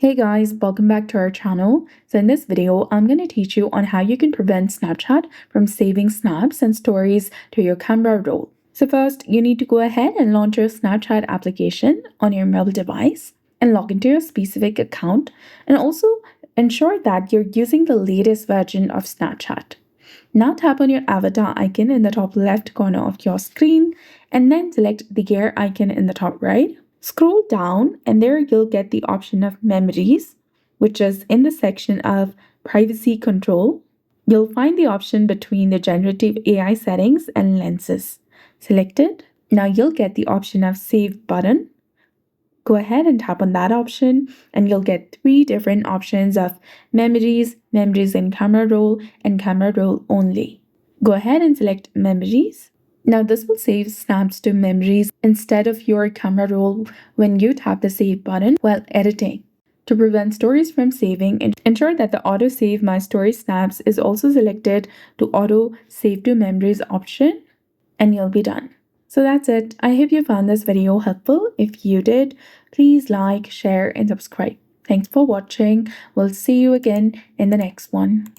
Hey guys, welcome back to our channel. So in this video, I'm going to teach you on how you can prevent Snapchat from saving snaps and stories to your camera roll. So first, you need to go ahead and launch your Snapchat application on your mobile device and log into your specific account, and also ensure that you're using the latest version of Snapchat. Now tap on your avatar icon in the top left corner of your screen and then select the gear icon in the top right. Scroll down and there you'll get the option of memories, which is in the section of privacy control. You'll find the option between the generative AI settings and lenses. Select it. Now you'll get the option of save button. Go ahead and tap on that option and you'll get three different options of memories, memories in camera roll, and camera roll only. Go ahead and select memories. Now this will save snaps to memories instead of your camera roll when you tap the save button while editing. To prevent stories from saving, ensure that the auto save my story snaps is also selected to auto save to memories option and you'll be done. So that's it. I hope you found this video helpful. If you did, please like, share, and subscribe. Thanks for watching. We'll see you again in the next one.